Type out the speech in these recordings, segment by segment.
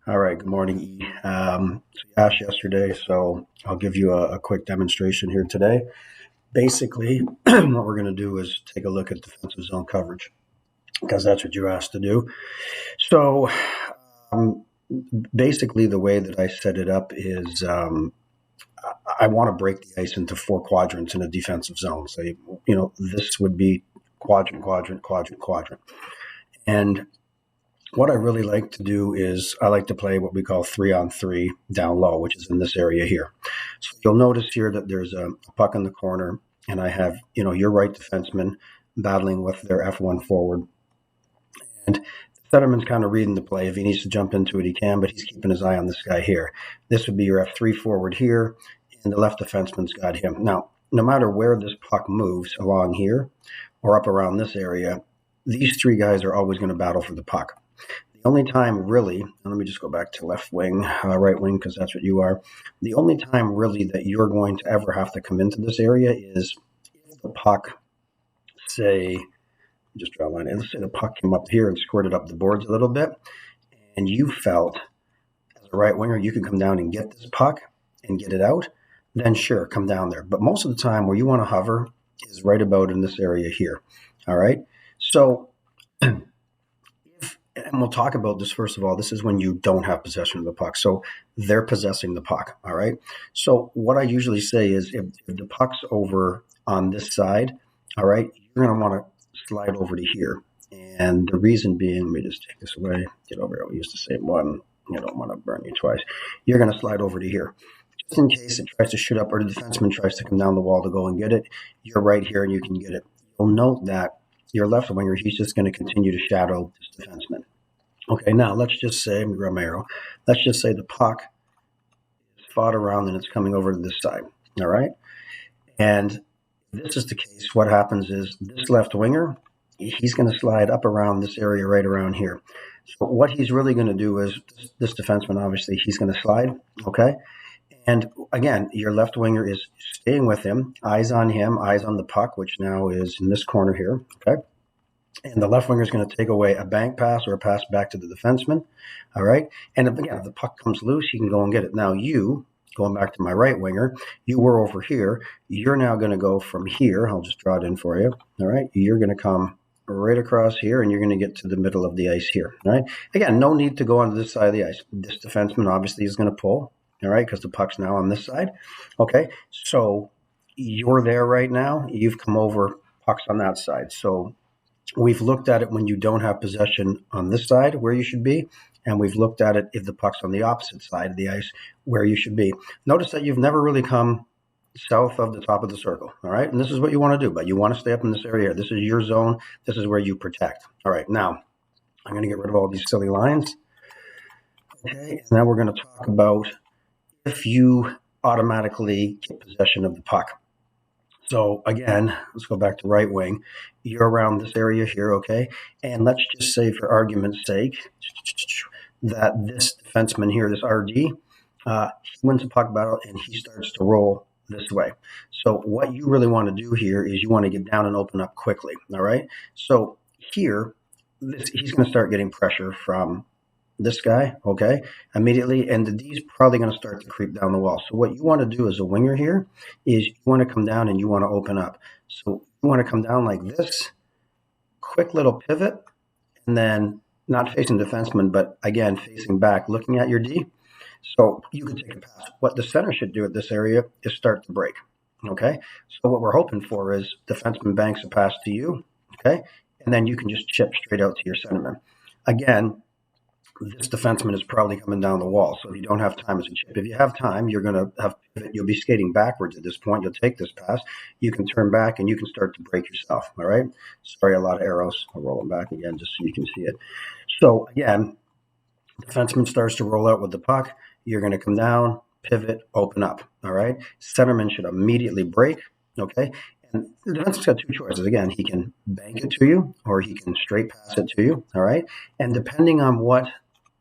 All right, good morning, E. So you asked yesterday, so I'll give you a quick demonstration here today. Basically, what we're going to do is take a look at defensive zone coverage because that's what you asked to do. So, um, basically, the way that I set it up is I want to break the ice into four quadrants in a defensive zone. So, this would be quadrant, quadrant, quadrant, quadrant. And what I really like to do is I like to play what we call 3-on-3 down low, which is in this area here. So you'll notice here that there's a puck in the corner, and I have, your right defenseman battling with their F1 forward. And the centerman's kind of reading the play. If he needs to jump into it, he can, but he's keeping his eye on this guy here. This would be your F3 forward here, and the left defenseman's got him. Now, no matter where this puck moves along here or up around this area, these three guys are always going to battle for the puck. The only time really, let me just go back to left wing, right wing, because that's what you are. The only time really that you're going to ever have to come into this area is if the puck, say, just draw a line. Let's say the puck came up here and squirted up the boards a little bit, and you felt as a right winger you could come down and get this puck and get it out, then sure, come down there. But most of the time where you want to hover is right about in this area here. All right. So and we'll talk about this first of all. This is when you don't have possession of the puck. So they're possessing the puck. All right. So what I usually say is if the puck's over on this side, all right, you're going to want to slide over to here. And the reason being, let me just take this away, get over here. I'll use the same one. I don't want to burn you twice. You're going to slide over to here. Just in case it tries to shoot up or the defenseman tries to come down the wall to go and get it, you're right here and you can get it. You'll note that your left winger, he's just going to continue to shadow this defenseman. Okay, now let's just say, let me grab my arrow. Let's just say the puck is fought around and it's coming over to this side. All right. And if this is the case, what happens is this left winger, he's going to slide up around this area right around here. So what he's really going to do is this defenseman, obviously, he's going to slide. Okay. And again, your left winger is staying with him, eyes on him, eyes on the puck, which now is in this corner here. Okay. And the left winger is going to take away a bank pass or a pass back to the defenseman. All right. And if the puck comes loose, he can go and get it. Now, going back to my right winger, you were over here. You're now going to go from here. I'll just draw it in for you. All right. You're going to come right across here and you're going to get to the middle of the ice here. All right. Again, no need to go onto this side of the ice. This defenseman obviously is going to pull. All right. Because the puck's now on this side. Okay. So you're there right now. You've come over, puck's on that side. So we've looked at it when you don't have possession on this side where you should be, and we've looked at it if the puck's on the opposite side of the ice where you should be. Notice that you've never really come south of the top of the circle, all right? And this is what you want to do, but you want to stay up in this area. This is your zone. This is where you protect. All right, now I'm going to get rid of all these silly lines. Okay, and now we're going to talk about if you automatically get possession of the puck. So again, let's go back to right wing. You're around this area here, okay? And let's just say, for argument's sake, that this defenseman here, this RD, he wins the puck battle and he starts to roll this way. So what you really want to do here is you want to get down and open up quickly, all right? So here, he's going to start getting pressure from this guy, okay, immediately, and the D's probably going to start to creep down the wall. So what you want to do as a winger here is you want to come down and you want to open up. So you want to come down like this, quick little pivot, and then not facing defenseman, but again, facing back, looking at your D. So you can take a pass. What the center should do at this area is start to break, okay? So what we're hoping for is defenseman banks a pass to you, okay? And then you can just chip straight out to your centerman. Again, this defenseman is probably coming down the wall. So if you don't have time as a chip, if you have time, you're going to have pivot. You'll be skating backwards at this point. You'll take this pass. You can turn back and you can start to break yourself. All right. Sorry, a lot of arrows. I'll roll them back again just so you can see it. So again, defenseman starts to roll out with the puck. You're going to come down, pivot, open up. All right. Centerman should immediately break. Okay. And the defenseman's got two choices. Again, he can bank it to you or he can straight pass it to you. All right. And depending on what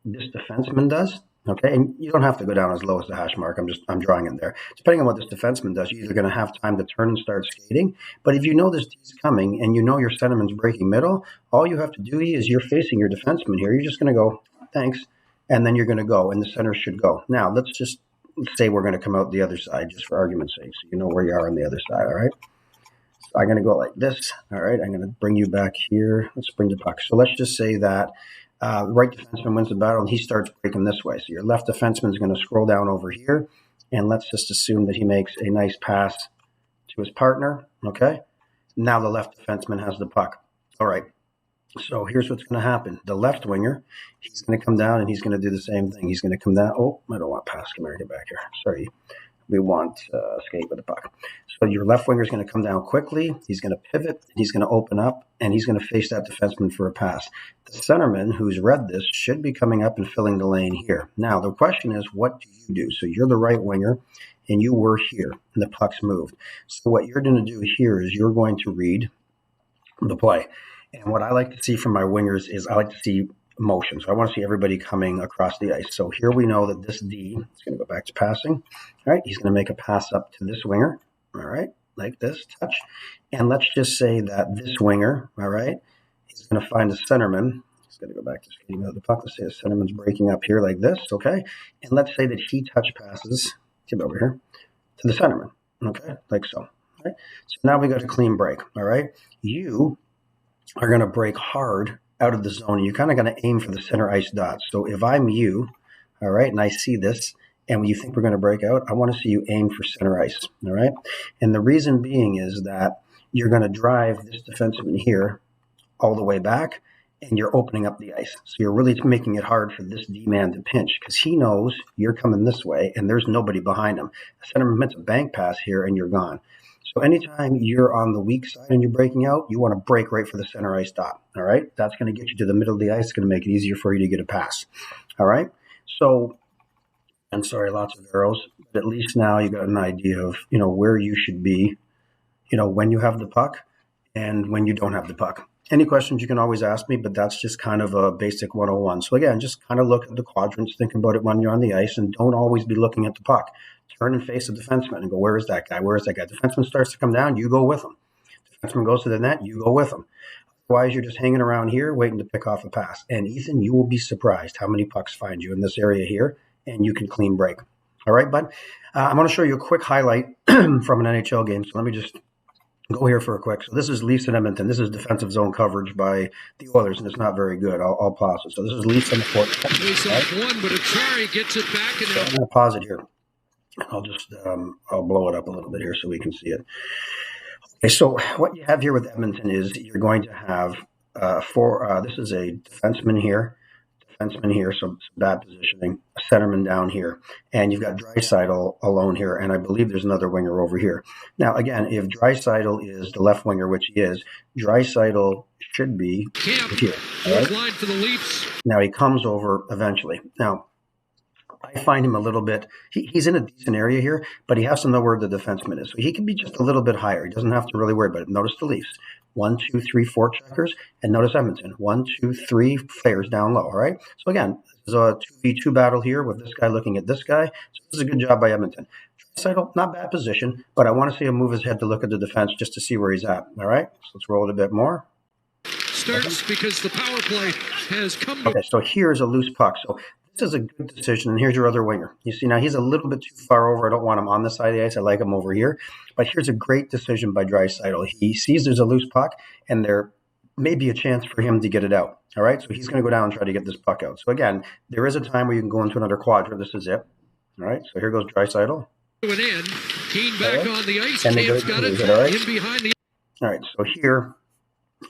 this defenseman does, okay, and you don't have to go down as low as the hash mark. I'm drawing it there. Depending on what this defenseman does, you're either going to have time to turn and start skating. But if you know this D's coming and you know your centerman's breaking middle, all you have to do is you're facing your defenseman here. You're just going to go, thanks, and then you're going to go, and the center should go. Now, let's say we're going to come out the other side, just for argument's sake, so you know where you are on the other side, all right? So I'm going to go like this, all right? I'm going to bring you back here. Let's bring the puck. So let's just say that right defenseman wins the battle, and he starts breaking this way. So your left defenseman is going to scroll down over here, and let's just assume that he makes a nice pass to his partner, okay? Now the left defenseman has the puck. All right. So here's what's going to happen. The left winger, he's going to come down and he's going to do the same thing. He's going to come down. Oh, I don't want pass. Come here, get back here. Sorry. We want skate with the puck. So your left winger is going to come down quickly. He's going to pivot. He's going to open up, and he's going to face that defenseman for a pass. The centerman, who's read this, should be coming up and filling the lane here. Now, the question is, what do you do? So you're the right winger, and you were here, and the puck's moved. So what you're going to do here is you're going to read the play. And what I like to see from my wingers is I like to see motion. So I want to see everybody coming across the ice. So here we know that this D is going to go back to passing. All right, he's going to make a pass up to this winger. All right, like this, touch. And let's just say that this winger, all right, he's going to find the centerman. He's going to go back to skating out the puck. Let's say the centerman's breaking up here like this, okay? And let's say that he touch passes, get over here, to the centerman, okay, like so. All right? So now we got a clean break, all right? You are going to break hard out of the zone, and you're kind of going to aim for the center ice dots. So if I'm you, all right, and I see this, and when you think we're going to break out, I want to see you aim for center ice, all right? And the reason being is that you're going to drive this defenseman here all the way back, and you're opening up the ice. So you're really making it hard for this D-man to pinch because he knows you're coming this way, and there's nobody behind him. The centerman makes a bank pass here, and you're gone. So anytime you're on the weak side and you're breaking out, you want to break right for the center ice dot, all right? That's going to get you to the middle of the ice. It's going to make it easier for you to get a pass, all right? So, and sorry, lots of arrows, but at least now you got an idea of, where you should be, when you have the puck and when you don't have the puck. Any questions you can always ask me, but that's just kind of a basic 101. So again, just kind of look at the quadrants, think about it when you're on the ice, and don't always be looking at the puck. Turn and face the defenseman and go, where is that guy? Where is that guy? Defenseman starts to come down, you go with him. Defenseman goes to the net, you go with him. Otherwise, you're just hanging around here waiting to pick off a pass. And Ethan, you will be surprised how many pucks find you in this area here, and you can clean break. All right, bud? I'm going to show you a quick highlight from an NHL game. So let me just go here for a quick. So this is Leafs and Edmonton. This is defensive zone coverage by the Oilers, and it's not very good. I'll pause it. So this is Leafs in the court. One, but Achari gets it back. So I'm going to pause it here. I'll just I'll blow it up a little bit here so we can see it. Okay, so what you have here with Edmonton is you're going to have this is a defenseman here, so bad positioning, a centerman down here, and you've got Draisaitl alone here, and I believe there's another winger over here. Now, again, if Draisaitl is the left winger, which he is, Draisaitl should be here. Right? Line for the Leafs. Now, he comes over eventually. Now, I find him a little bit, he's in a decent area here, but he has to know where the defenseman is. So he can be just a little bit higher. He doesn't have to really worry about it. Notice the Leafs. 1, 2, 3, 4 checkers. And notice Edmonton. 1, 2, 3 players down low. All right. So again, this is a 2v2 battle here with this guy looking at this guy. So this is a good job by Edmonton. Draisaitl, not bad position, but I want to see him move his head to look at the defense just to see where he's at. All right. So let's roll it a bit more. Starts because the power play has come. Okay. So here's a loose puck. So this is a good decision, and here's your other winger. You see, now he's a little bit too far over. I don't want him on the side of the ice. I like him over here. But here's a great decision by Draisaitl. He sees there's a loose puck, and there may be a chance for him to get it out. All right, so he's going to go down and try to get this puck out. So again, there is a time where you can go into another quadrant. This is it. All right, so here goes Draisaitl. In. Keane back on the ice. And Cam's got it in behind the. All right, so here,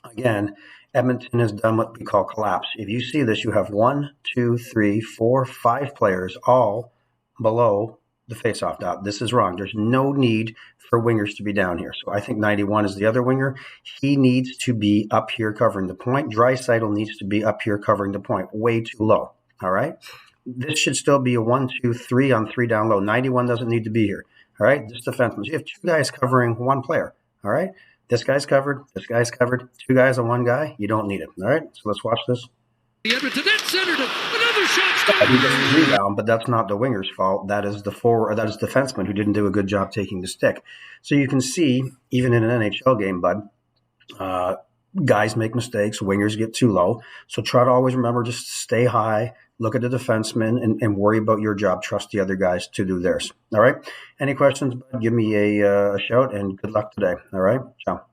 again, Edmonton has done what we call collapse. If you see this, you have 1, 2, 3, 4, 5 players all below the faceoff dot. This is wrong. There's no need for wingers to be down here. So I think 91 is the other winger. He needs to be up here covering the point. Draisaitl needs to be up here covering the point. Way too low. All right. This should still be a 1, 2, 3 on 3 down low. 91 doesn't need to be here. All right. This defenseman. You have 2 guys covering 1 player. All right. This guy's covered. This guy's covered. 2 guys on 1 guy. You don't need it. All right. So let's watch this. The Edmonton net centered him. Another shot. He gets the rebound, but that's not the winger's fault. That is the defenseman who didn't do a good job taking the stick. So you can see, even in an NHL game, bud, guys make mistakes. Wingers get too low. So try to always remember just stay high. look at the defenseman, and worry about your job. Trust the other guys to do theirs. All right. Any questions? Give me a shout, and good luck today. All right. Ciao.